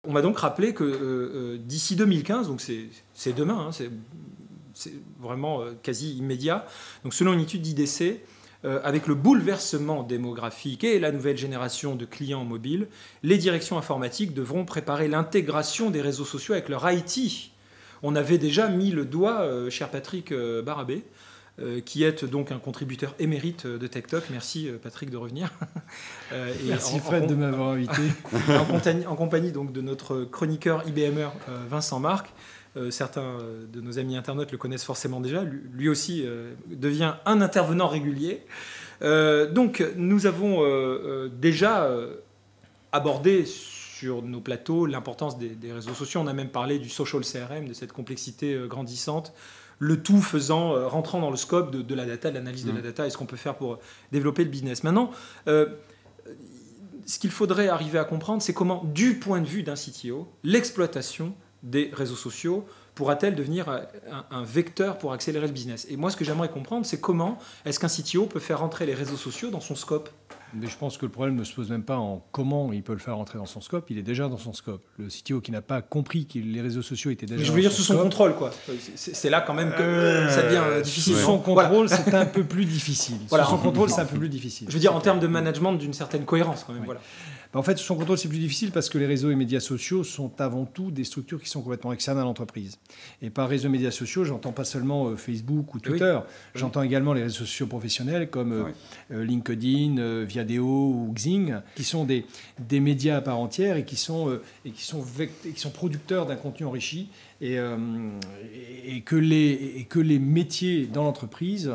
on m'a donc rappelé que d'ici 2015, donc c'est demain, hein, c'est vraiment quasi immédiat, donc selon une étude d'IDC, avec le bouleversement démographique et la nouvelle génération de clients mobiles, les directions informatiques devront préparer l'intégration des réseaux sociaux avec leur IT. On avait déjà mis le doigt, cher Patrick Barabé, qui est donc un contributeur émérite de TechTalk. Merci Patrick de revenir. Merci Fred de m'avoir invité. En compagnie donc de notre chroniqueur IBMer Vincent Marc. Certains de nos amis internautes le connaissent forcément déjà. Lui aussi devient un intervenant régulier. Donc nous avons déjà abordé sur nos plateaux l'importance des réseaux sociaux. On a même parlé du social CRM, de cette complexité grandissante. Le tout rentrant dans le scope de la data, de l'analyse de la data, et ce qu'on peut faire pour développer le business. Maintenant, ce qu'il faudrait arriver à comprendre, c'est comment, du point de vue d'un CTO, l'exploitation des réseaux sociaux pourra-t-elle devenir un vecteur pour accélérer le business. Et moi, ce que j'aimerais comprendre, c'est comment est-ce qu'un CTO peut faire rentrer les réseaux sociaux dans son scope. Mais je pense que le problème ne se pose même pas en comment il peut le faire rentrer dans son scope, il est déjà dans son scope. Le CTO qui n'a pas compris que les réseaux sociaux étaient déjà dans son scope... Je veux dire sous son contrôle, quoi. C'est là quand même que ça devient difficile. Sous son contrôle, c'est un peu plus difficile. Voilà. Sous son contrôle, c'est un peu plus difficile. Je veux dire en termes de management d'une certaine cohérence quand même. Oui. Voilà. En fait, sous son contrôle, c'est plus difficile parce que les réseaux et médias sociaux sont avant tout des structures qui sont complètement externes à l'entreprise. Et par réseaux et médias sociaux, j'entends pas seulement Facebook ou Twitter, oui. J'entends également les réseaux sociaux professionnels comme LinkedIn, Viadeo ou Xing, qui sont des médias à part entière et qui sont producteurs d'un contenu enrichi et que les métiers dans l'entreprise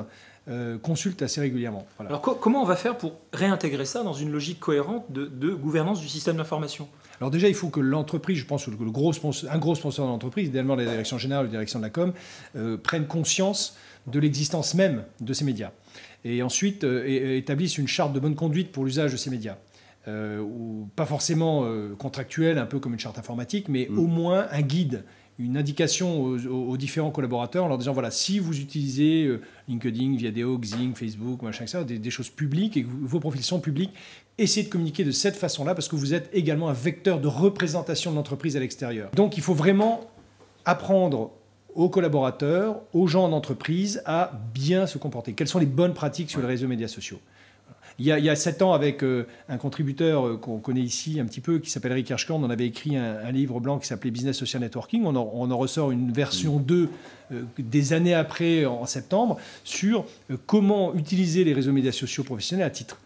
consulte assez régulièrement. Voilà. Alors comment on va faire pour réintégrer ça dans une logique cohérente de gouvernance du système d'information ? Alors déjà, il faut que l'entreprise, je pense que un gros sponsor de l'entreprise, idéalement la direction générale ou la direction de la com, prenne conscience de l'existence même de ces médias. Et ensuite, établisse une charte de bonne conduite pour l'usage de ces médias. Ou pas forcément contractuelle, un peu comme une charte informatique, mais au moins un guide, une indication aux différents collaborateurs en leur disant voilà, si vous utilisez LinkedIn, Viadeo, Xing, Facebook, machin, ça, des choses publiques et que vos profils sont publics, essayez de communiquer de cette façon-là parce que vous êtes également un vecteur de représentation de l'entreprise à l'extérieur. Donc il faut vraiment apprendre aux collaborateurs, aux gens en entreprise à bien se comporter. Quelles sont les bonnes pratiques sur les réseaux médias sociaux ? Il y a 7 ans, avec un contributeur qu'on connaît ici un petit peu, qui s'appelle Eric Hirschkorn, on avait écrit un livre blanc qui s'appelait Business Social Networking. On en ressort une version 2 des années après, en septembre, sur comment utiliser les réseaux médias sociaux professionnels à titre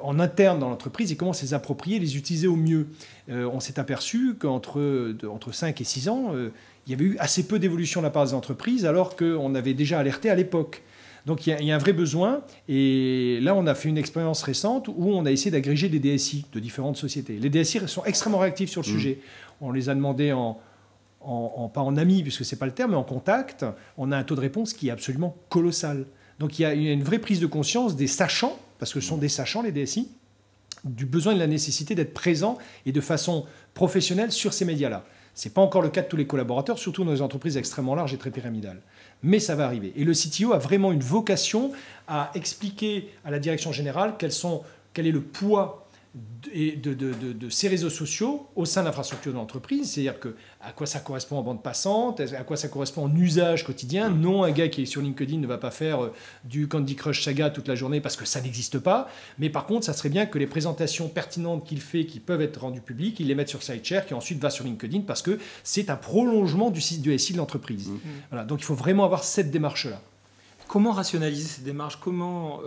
en interne dans l'entreprise et comment se les approprier, les utiliser au mieux. On s'est aperçu qu'entre 5 et 6 ans, il y avait eu assez peu d'évolution de la part des entreprises, alors qu'on avait déjà alerté à l'époque. Donc il y a un vrai besoin, et là on a fait une expérience récente où on a essayé d'agréger des DSI de différentes sociétés. Les DSI sont extrêmement réactifs sur le sujet. On les a demandé pas en amis, puisque ce n'est pas le terme, mais en contact. On a un taux de réponse qui est absolument colossal. Donc il y a une vraie prise de conscience des sachants, parce que ce sont des sachants les DSI, du besoin et de la nécessité d'être présents et de façon professionnelle sur ces médias-là. Ce n'est pas encore le cas de tous les collaborateurs, surtout dans les entreprises extrêmement larges et très pyramidales. Mais ça va arriver. Et le CTO a vraiment une vocation à expliquer à la direction générale quel est le poids de ces réseaux sociaux au sein de l'infrastructure de l'entreprise. C'est-à-dire à quoi ça correspond en bande passante, à quoi ça correspond en usage quotidien. Non, un gars qui est sur LinkedIn ne va pas faire du Candy Crush Saga toute la journée parce que ça n'existe pas. Mais par contre, ça serait bien que les présentations pertinentes qu'il fait, qui peuvent être rendues publiques, il les mette sur SideShare, qui ensuite va sur LinkedIn parce que c'est un prolongement du SI de l'entreprise. Voilà, donc il faut vraiment avoir cette démarche-là. Comment rationaliser cette démarche ? Comment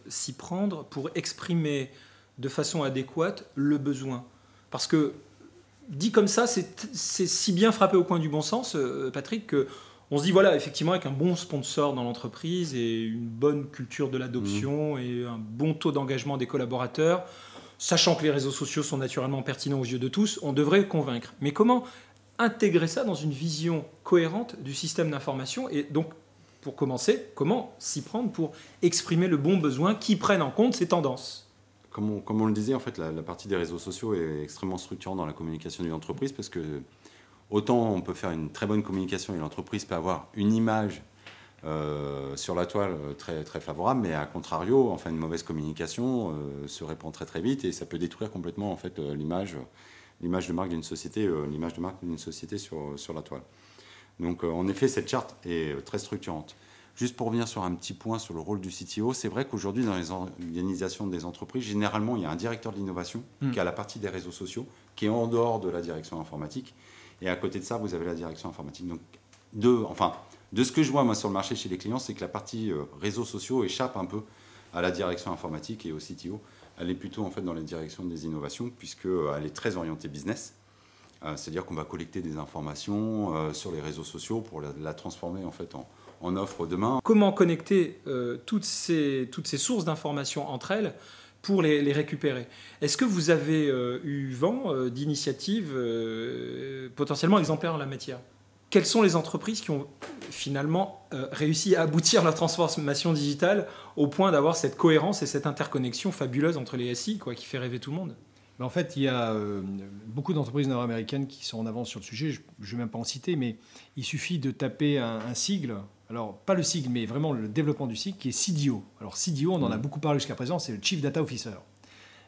s'y prendre pour exprimer de façon adéquate le besoin? Parce que, dit comme ça, c'est si bien frappé au coin du bon sens, Patrick, qu'on se dit, voilà, effectivement, avec un bon sponsor dans l'entreprise et une bonne culture de l'adoption et un bon taux d'engagement des collaborateurs, sachant que les réseaux sociaux sont naturellement pertinents aux yeux de tous, on devrait convaincre. Mais comment intégrer ça dans une vision cohérente du système d'information? Et donc, pour commencer, comment s'y prendre pour exprimer le bon besoin qui prenne en compte ces tendances? Comme on le disait, en fait, la partie des réseaux sociaux est extrêmement structurante dans la communication d'une entreprise parce que autant on peut faire une très bonne communication et l'entreprise peut avoir une image sur la toile très, très favorable, mais à contrario, enfin, une mauvaise communication se répand très très vite et ça peut détruire complètement en fait, l'image l'image de marque d'une société, sur la toile. Donc en effet, cette charte est très structurante. Juste pour revenir sur un petit point sur le rôle du CTO, c'est vrai qu'aujourd'hui, dans les organisations des entreprises, généralement, il y a un directeur de l'innovation qui a la partie des réseaux sociaux, qui est en dehors de la direction informatique. Et à côté de ça, vous avez la direction informatique. Donc, de ce que je vois moi, sur le marché chez les clients, c'est que la partie réseaux sociaux échappe un peu à la direction informatique et au CTO. Elle est plutôt en fait, dans la direction des innovations, puisqu'elle est très orientée business. C'est-à-dire qu'on va collecter des informations sur les réseaux sociaux pour la transformer en fait, en offre demain. Comment connecter toutes ces sources d'informations entre elles pour les récupérer? Est-ce que vous avez eu vent d'initiatives potentiellement exemplaires en la matière? Quelles sont les entreprises qui ont finalement réussi à aboutir à la transformation digitale au point d'avoir cette cohérence et cette interconnexion fabuleuse entre les SI qui fait rêver tout le monde? En fait, il y a beaucoup d'entreprises nord-américaines qui sont en avance sur le sujet. Je ne vais même pas en citer, mais il suffit de taper un sigle. Alors, pas le sigle, mais vraiment le développement du sigle, qui est CDO. Alors, CDO, on en a beaucoup parlé jusqu'à présent, c'est le Chief Data Officer.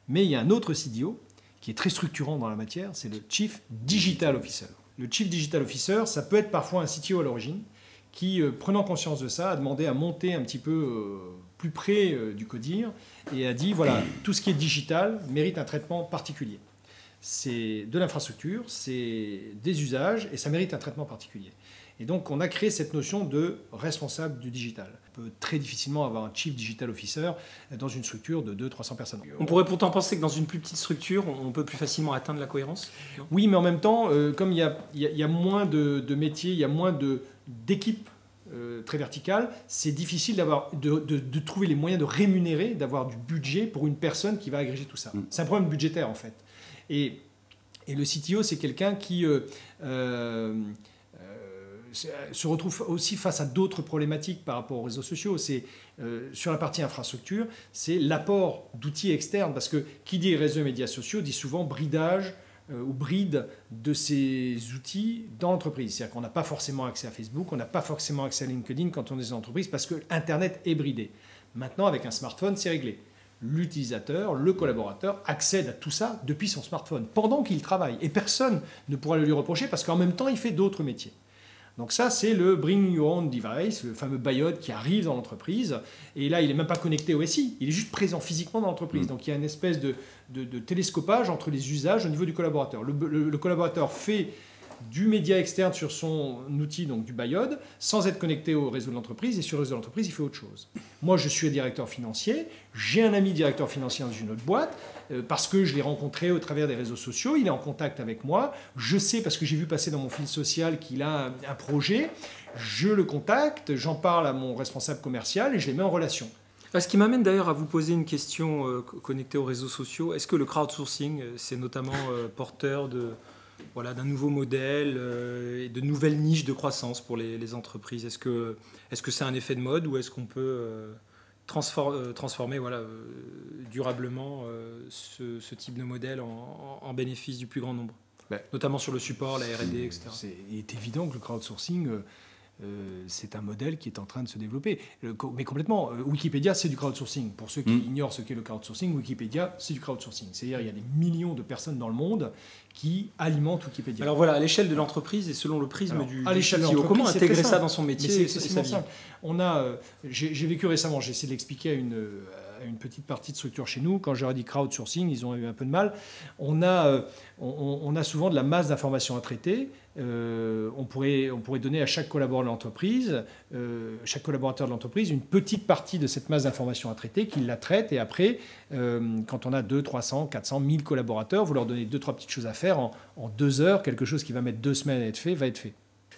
Mais il y a un autre CDO qui est très structurant dans la matière, c'est le Chief Digital Officer. Le Chief Digital Officer, ça peut être parfois un CTO à l'origine, qui, prenant conscience de ça, a demandé à monter un petit peu plus près du CODIR et a dit, voilà, tout ce qui est digital mérite un traitement particulier. C'est de l'infrastructure, c'est des usages et ça mérite un traitement particulier. Et donc, on a créé cette notion de responsable du digital. On peut très difficilement avoir un Chief Digital Officer dans une structure de 200-300 personnes. On pourrait pourtant penser que dans une plus petite structure, on peut plus facilement atteindre la cohérence? Oui, mais en même temps, comme il y a moins de métiers, il y a moins d'équipes très verticales, c'est difficile de trouver les moyens de rémunérer, d'avoir du budget pour une personne qui va agréger tout ça. C'est un problème budgétaire, en fait. Et le CTO, c'est quelqu'un qui se retrouve aussi face à d'autres problématiques par rapport aux réseaux sociaux. C'est sur la partie infrastructure, c'est l'apport d'outils externes, parce que qui dit réseaux et médias sociaux dit souvent bridage ou bride de ces outils dans l'entreprise. C'est-à-dire qu'on n'a pas forcément accès à Facebook, on n'a pas forcément accès à LinkedIn quand on est dans l'entreprise, parce que Internet est bridé. Maintenant, avec un smartphone, c'est réglé. L'utilisateur, le collaborateur accède à tout ça depuis son smartphone, pendant qu'il travaille. Et personne ne pourra le lui reprocher, parce qu'en même temps, il fait d'autres métiers. Donc ça, c'est le Bring Your Own Device, le fameux BIOD qui arrive dans l'entreprise. Et là, il n'est même pas connecté au SI, il est juste présent physiquement dans l'entreprise. Donc il y a une espèce de télescopage entre les usages au niveau du collaborateur. Le collaborateur fait du média externe sur son outil, donc du BIOD, sans être connecté au réseau de l'entreprise. Et sur le réseau de l'entreprise, il fait autre chose. Moi, je suis directeur financier. J'ai un ami directeur financier dans une autre boîte, parce que je l'ai rencontré au travers des réseaux sociaux. Il est en contact avec moi. Je sais, parce que j'ai vu passer dans mon fil social qu'il a un projet. Je le contacte, j'en parle à mon responsable commercial et je les mets en relation. Ce qui m'amène d'ailleurs à vous poser une question connectée aux réseaux sociaux. Est-ce que le crowdsourcing, c'est notamment porteur d'un nouveau modèle et de nouvelles niches de croissance pour les entreprises? Est-ce que c'est un effet de mode ou est-ce qu'on peut transformer durablement ce type de modèle en bénéfice du plus grand nombre, notamment sur le support, la R&D, etc. Il est évident que le crowdsourcing, c'est un modèle qui est en train de se développer. Mais complètement, Wikipédia, c'est du crowdsourcing. Pour ceux qui ignorent ce qu'est le crowdsourcing, Wikipédia, c'est du crowdsourcing. C'est-à-dire qu'il y a des millions de personnes dans le monde qui alimentent Wikipédia. Alors voilà, à l'échelle de l'entreprise et selon le prisme du CTO, comment intégrer ça dans son métier? C'est simple. J'ai vécu récemment, j'ai essayé de l'expliquer à une petite partie de structure chez nous. Quand j'aurais dit crowdsourcing, ils ont eu un peu de mal. On a souvent de la masse d'informations à traiter. On pourrait donner à chaque collaborateur de l'entreprise une petite partie de cette masse d'informations à traiter, qu'il la traite, et après, quand on a 200, 300, 400, 1000 collaborateurs, vous leur donnez 2-3 petites choses à faire en 2 heures, quelque chose qui va mettre 2 semaines à être fait, va être fait.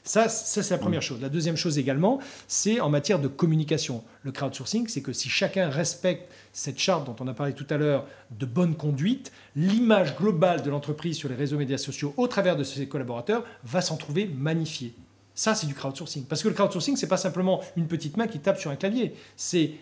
Ça, c'est la première chose. La deuxième chose également, c'est en matière de communication. Le crowdsourcing, c'est que si chacun respecte cette charte dont on a parlé tout à l'heure de bonne conduite, l'image globale de l'entreprise sur les réseaux médias sociaux au travers de ses collaborateurs va s'en trouver magnifiée. Ça, c'est du crowdsourcing. Parce que le crowdsourcing, ce n'est pas simplement une petite main qui tape sur un clavier. C'est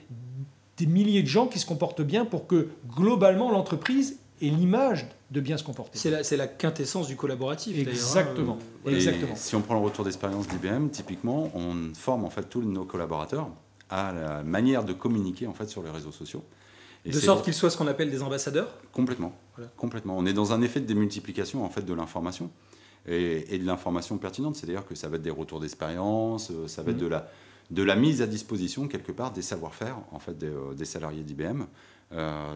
des milliers de gens qui se comportent bien pour que globalement l'entreprise ait l'image de bien se comporter. C'est la quintessence du collaboratif. Exactement. Exactement. Si on prend le retour d'expérience d'IBM, typiquement, on forme en fait tous nos collaborateurs à la manière de communiquer en fait sur les réseaux sociaux. Et de sorte qu'ils soient ce qu'on appelle des ambassadeurs. Complètement. Voilà. Complètement. On est dans un effet de démultiplication en fait, de l'information et de l'information pertinente. C'est-à-dire que ça va être des retours d'expérience, ça va être de la mise à disposition, quelque part, des savoir-faire en fait, des salariés d'IBM,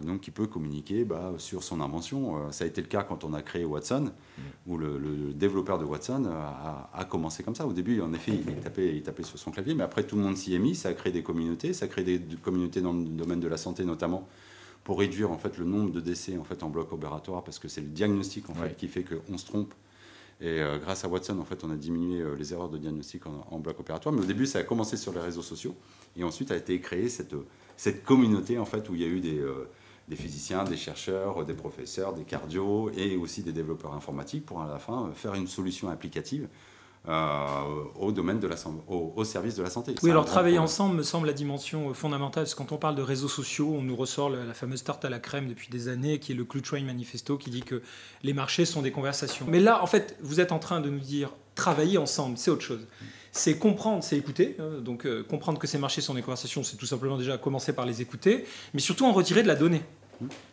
donc qui peut communiquer sur son invention. Ça a été le cas quand on a créé Watson, où le développeur de Watson a commencé comme ça. Au début, en effet, il tapait sur son clavier, mais après, tout le monde s'y est mis. Ça a créé des communautés. Ça a créé des communautés dans le domaine de la santé, notamment, pour réduire en fait, le nombre de décès en, fait, en bloc opératoire, parce que c'est le diagnostic en fait, qui fait qu'on se trompe. Et grâce à Watson, en fait, on a diminué les erreurs de diagnostic en bloc opératoire. Mais au début, ça a commencé sur les réseaux sociaux. Et ensuite a été créée cette communauté en fait, où il y a eu des physiciens, des chercheurs, des professeurs, des cardios et aussi des développeurs informatiques pour à la fin faire une solution applicative au domaine au service de la santé. Oui, alors travailler ensemble me semble la dimension fondamentale, parce que quand on parle de réseaux sociaux, on nous ressort la fameuse tarte à la crème depuis des années, qui est le Clutchwine Manifesto, qui dit que les marchés sont des conversations. Mais là, en fait, vous êtes en train de nous dire travailler ensemble, c'est autre chose. C'est comprendre, c'est écouter. Donc comprendre que ces marchés sont des conversations, c'est tout simplement déjà commencer par les écouter, mais surtout en retirer de la donnée.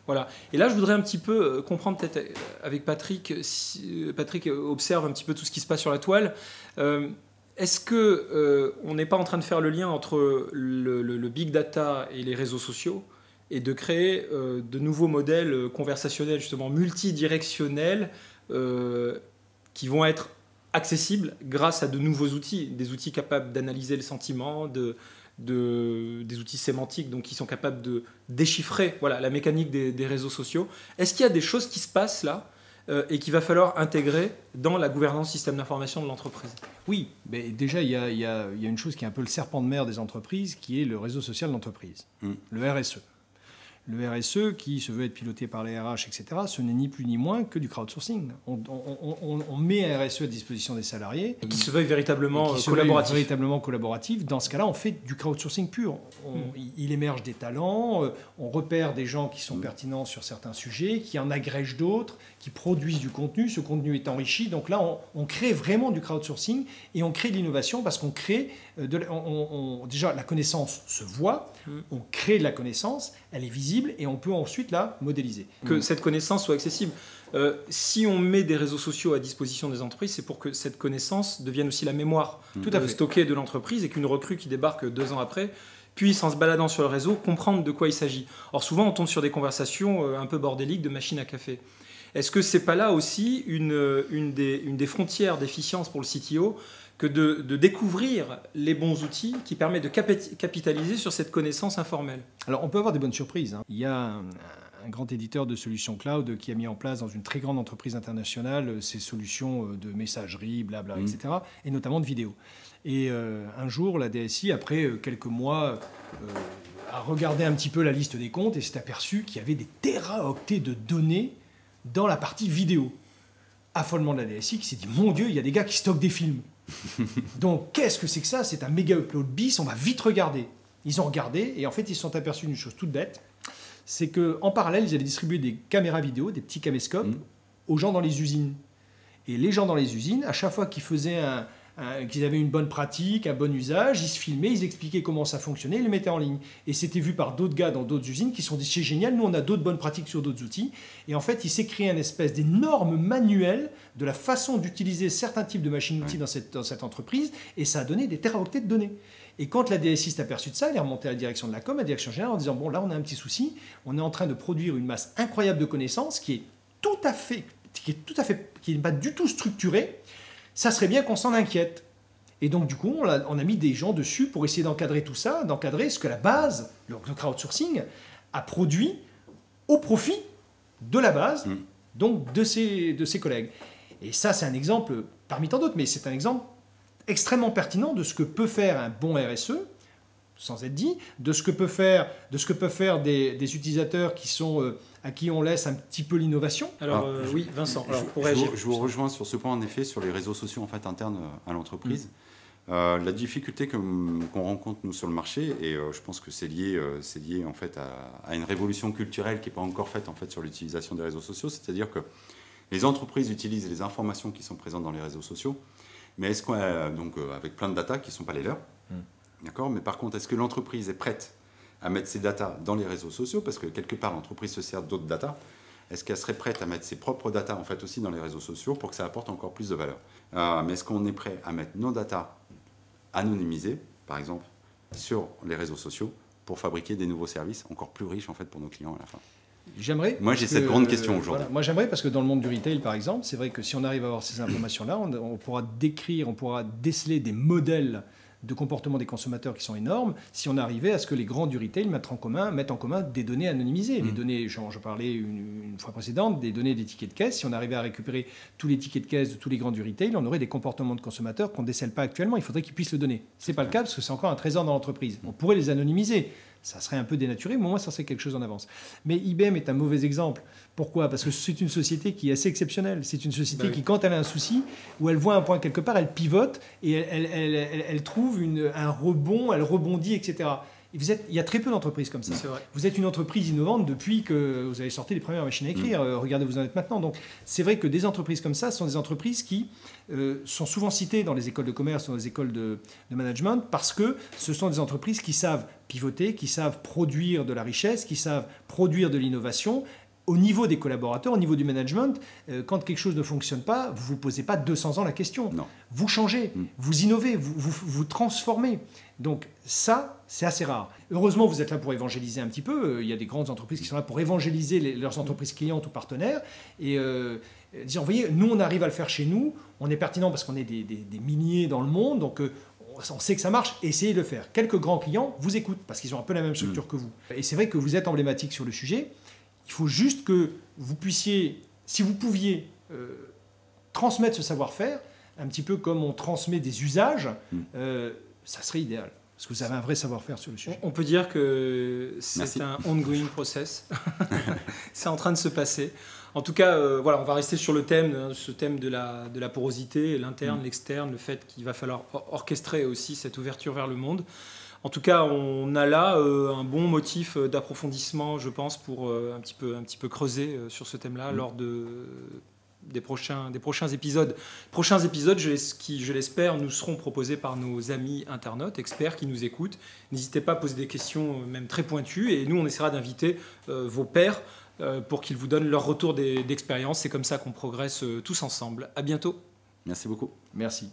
Voilà. Et là, je voudrais un petit peu comprendre, peut-être avec Patrick, Patrick observe un petit peu tout ce qui se passe sur la toile. Est-ce qu'on n'est pas en train de faire le lien entre le big data et les réseaux sociaux et de créer de nouveaux modèles conversationnels, justement multidirectionnels, qui vont être accessibles grâce à de nouveaux outils, des outils capables d'analyser le sentiment, des outils sémantiques donc qui sont capables de déchiffrer la mécanique des réseaux sociaux. Est-ce qu'il y a des choses qui se passent là et qu'il va falloir intégrer dans la gouvernance système d'information de l'entreprise? Oui, mais déjà il y a une chose qui est un peu le serpent de mer des entreprises, qui est le réseau social de l'entreprise, le RSE. Le RSE, qui se veut être piloté par les RH, etc., ce n'est ni plus ni moins que du crowdsourcing. On met un RSE à disposition des salariés. Et qui se veuille véritablement collaboratif. Dans ce cas-là, on fait du crowdsourcing pur. Il émerge des talents, on repère des gens qui sont pertinents sur certains sujets, qui en agrègent d'autres, qui produisent du contenu. Ce contenu est enrichi. Donc là, on crée vraiment du crowdsourcing et on crée de l'innovation parce qu'on crée... déjà, la connaissance se voit, on crée de la connaissance, elle est visible, et on peut ensuite la modéliser. Que cette connaissance soit accessible. Si on met des réseaux sociaux à disposition des entreprises, c'est pour que cette connaissance devienne aussi la mémoire stockée de l'entreprise et qu'une recrue qui débarque 2 ans après puisse, en se baladant sur le réseau, comprendre de quoi il s'agit. Or, souvent, on tombe sur des conversations un peu bordéliques de machines à café. Est-ce que c'est pas là aussi une des frontières d'efficience pour le CTO que de découvrir les bons outils qui permettent de capitaliser sur cette connaissance informelle? Alors, on peut avoir des bonnes surprises. Il y a un grand éditeur de solutions cloud qui a mis en place dans une très grande entreprise internationale ces solutions de messagerie, blabla, etc., et notamment de vidéo. Et un jour, la DSI, après quelques mois, a regardé un petit peu la liste des comptes et s'est aperçu qu'il y avait des téraoctets de données dans la partie vidéo. Affolement de la DSI qui s'est dit « Mon Dieu, il y a des gars qui stockent des films ». Donc, qu'est-ce que c'est que ça? C'est un méga upload bis, on va vite regarder. Ils ont regardé et en fait, ils se sont aperçus d'une chose toute bête, c'est qu'en parallèle, ils avaient distribué des caméras vidéo, des petits caméscopes, aux gens dans les usines. Et les gens dans les usines, à chaque fois qu'ils faisaient qu'ils avaient une bonne pratique, un bon usage, ils se filmaient, ils expliquaient comment ça fonctionnait, ils le mettaient en ligne. Et c'était vu par d'autres gars dans d'autres usines qui se sont dit « C'est génial, nous on a d'autres bonnes pratiques sur d'autres outils ». Et en fait, il s'est créé un espèce d'énorme manuel de la façon d'utiliser certains types de machines-outils dans cette entreprise, et ça a donné des téraoctets de données. Et quand la DSI s'est aperçue de ça, elle est remontée à la direction de la com, à la direction générale, en disant « Bon, là on a un petit souci, on est en train de produire une masse incroyable de connaissances qui n'est pas du tout structurée. Ça serait bien qu'on s'en inquiète ». Et donc, du coup, on a mis des gens dessus pour essayer d'encadrer tout ça, d'encadrer ce que la base, le crowdsourcing, a produit au profit de la base, donc de ses collègues. Et ça, c'est un exemple parmi tant d'autres, mais c'est un exemple extrêmement pertinent de ce que peut faire un bon RSE, sans être dit, de ce que peuvent faire des utilisateurs à qui on laisse un petit peu l'innovation. Alors, oui, Vincent, je vous rejoins sur ce point, en effet, sur les réseaux sociaux en fait, internes à l'entreprise. La difficulté qu'on rencontre nous sur le marché, et je pense que c'est lié en fait à une révolution culturelle qui n'est pas encore faite en fait sur l'utilisation des réseaux sociaux, c'est-à-dire que les entreprises utilisent les informations qui sont présentes dans les réseaux sociaux, mais est-ce qu'on donc avec plein de data qui ne sont pas les leurs, d'accord, mais par contre, est-ce que l'entreprise est prête à mettre ses data dans les réseaux sociaux, parce que quelque part l'entreprise se sert d'autres data. Est-ce qu'elle serait prête à mettre ses propres data en fait aussi dans les réseaux sociaux pour que ça apporte encore plus de valeur? Mais est-ce qu'on est prêt à mettre nos data anonymisées, par exemple, sur les réseaux sociaux pour fabriquer des nouveaux services encore plus riches en fait pour nos clients à la fin? J'aimerais. Moi, j'ai cette grande question aujourd'hui. Voilà. Moi, j'aimerais parce que dans le monde du retail, par exemple, c'est vrai que si on arrive à avoir ces informations-là, on pourra décrire, on pourra déceler des modèles de comportement des consommateurs qui sont énormes, si on arrivait à ce que les grands du retail mettent en commun des données anonymisées. Les données, je parlais une fois précédente, des données des tickets de caisse. Si on arrivait à récupérer tous les tickets de caisse de tous les grands du retail, on aurait des comportements de consommateurs qu'on ne décèle pas actuellement. Il faudrait qu'ils puissent le donner. Ce n'est pas le cas parce que c'est encore un trésor dans l'entreprise. On pourrait les anonymiser. Ça serait un peu dénaturé, mais au moins ça serait quelque chose en avance. Mais IBM est un mauvais exemple. Pourquoi? Parce que c'est une société qui est assez exceptionnelle. C'est une société qui, quand elle a un souci, ou elle voit un point quelque part, elle pivote et elle trouve un rebond, elle rebondit, etc. Et il y a très peu d'entreprises comme ça. Vous êtes une entreprise innovante depuis que vous avez sorti les premières machines à écrire. Regardez où vous en êtes maintenant. Donc, c'est vrai que des entreprises comme ça sont des entreprises qui sont souvent citées dans les écoles de commerce, dans les écoles de management, parce que ce sont des entreprises qui savent pivoter, qui savent produire de la richesse, qui savent produire de l'innovation. Au niveau des collaborateurs, au niveau du management, quand quelque chose ne fonctionne pas, vous ne vous posez pas 200 ans la question. Non. Vous changez, vous innovez, vous transformez. Donc ça, c'est assez rare. Heureusement, vous êtes là pour évangéliser un petit peu. Il y a des grandes entreprises qui sont là pour évangéliser leurs entreprises clientes ou partenaires. Et dire, vous voyez, nous, on arrive à le faire chez nous. On est pertinent parce qu'on est des milliers dans le monde. Donc on sait que ça marche. Essayez de le faire. Quelques grands clients vous écoutent parce qu'ils ont un peu la même structure que vous. Et c'est vrai que vous êtes emblématique sur le sujet. Il faut juste que vous puissiez, si vous pouviez transmettre ce savoir-faire, un petit peu comme on transmet des usages, ça serait idéal. Parce que vous avez un vrai savoir-faire sur le sujet. On peut dire que c'est un ongoing process. C'est en train de se passer. En tout cas, voilà, on va rester sur le thème, ce thème de la porosité, l'interne, l'externe, le fait qu'il va falloir orchestrer aussi cette ouverture vers le monde. En tout cas, on a là un bon motif d'approfondissement, je pense, pour un petit peu creuser sur ce thème-là lors des prochains épisodes. Prochains épisodes, qui, je l'espère, nous seront proposés par nos amis internautes, experts qui nous écoutent. N'hésitez pas à poser des questions, même très pointues, et nous, on essaiera d'inviter vos pairs pour qu'ils vous donnent leur retour d'expérience. C'est comme ça qu'on progresse tous ensemble. À bientôt. Merci beaucoup. Merci.